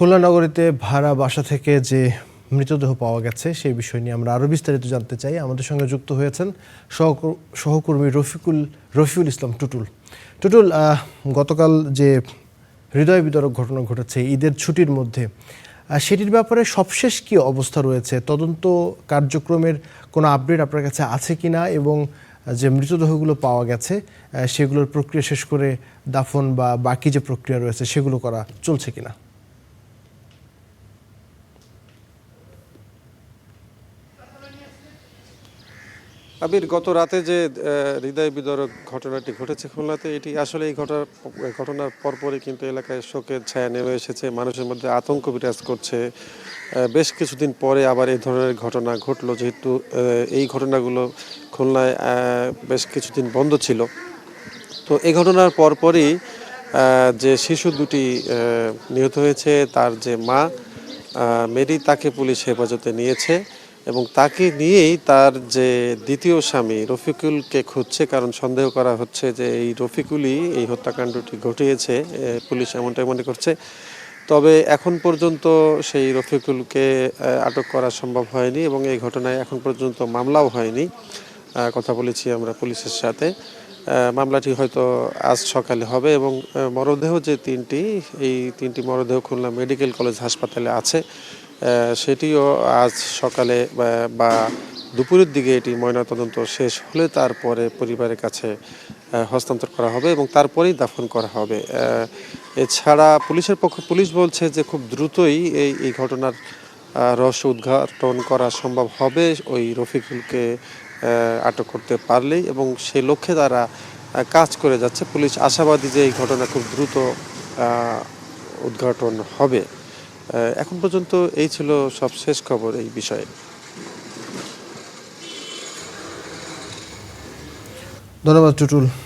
খুলনা নগরীতে ভাড়া বাসা থেকে যে মৃতদেহ পাওয়া গেছে সেই বিষয় নিয়ে আমরা আরও বিস্তারিত জানতে চাই। আমাদের সঙ্গে যুক্ত হয়েছেন সহকর্মী রফিউল ইসলাম টুটুল। টুটুল, গতকাল যে হৃদয় বিদারক ঘটনা ঘটেছে ঈদের ছুটির মধ্যে, সেটির ব্যাপারে সবশেষ কী অবস্থা রয়েছে? তদন্ত কার্যক্রমের কোনো আপডেট আপনার কাছে আছে কি না, এবং যে মৃতদেহগুলো পাওয়া গেছে সেগুলোর প্রক্রিয়া শেষ করে দাফন বা বাকি যে প্রক্রিয়া রয়েছে সেগুলো করা চলছে কিনা? আবির, গত রাতে যে হৃদয় বিদারক ঘটনাটি ঘটেছে খুলনাতে, এটি আসলে এই ঘটনার পরপরই কিন্তু এলাকায় শোকের ছায়া নেমে এসেছে। মানুষের মধ্যে আতঙ্ক বিরাজ করছে। বেশ কিছুদিন পরে আবার এই ধরনের ঘটনা ঘটলো, যেহেতু এই ঘটনাগুলো খুলনায় বেশ কিছুদিন বন্ধ ছিল। তো এই ঘটনার পরপরই যে শিশু দুটি নিহত হয়েছে, তার যে মা মেরি, তাকে পুলিশ হেফাজতে নিয়েছে এবং তাকে নিয়েই তার যে দ্বিতীয় স্বামী রফিকুলকে খুঁজছে, কারণ সন্দেহ করা হচ্ছে যে এই রফিকুলই এই হত্যাকাণ্ডটি ঘটিয়েছে। পুলিশ এমনটাই মনে করছে। তবে এখন পর্যন্ত সেই রফিকুলকে আটক করা সম্ভব হয়নি এবং এই ঘটনায় এখন পর্যন্ত মামলাও হয়নি। কথা বলেছি আমরা পুলিশের সাথে। মামলাটি হয়তো আজ সকালে হবে এবং মরদেহ যে এই তিনটি মরদেহ খুলনা মেডিকেল কলেজ হাসপাতালে আছে, সেটিও আজ সকালে বা দুপুরের দিকে এটি ময়নাতদন্ত শেষ হলে তারপরে পরিবারের কাছে হস্তান্তর করা হবে এবং তারপরেই দাফন করা হবে। এছাড়া পুলিশ বলছে যে খুব দ্রুতই এই ঘটনার রহস্য উদ্ঘাটন করা সম্ভব হবে ওই রফিকুলকে আটক করতে পারলেই, এবং সেই লক্ষ্যে তারা কাজ করে যাচ্ছে। পুলিশ আশাবাদী যে এই ঘটনা খুব দ্রুত উদ্ঘাটন হবে। এখন পর্যন্ত এই ছিল সবশেষ খবর এই বিষয়ে। ধন্যবাদ টুটুল।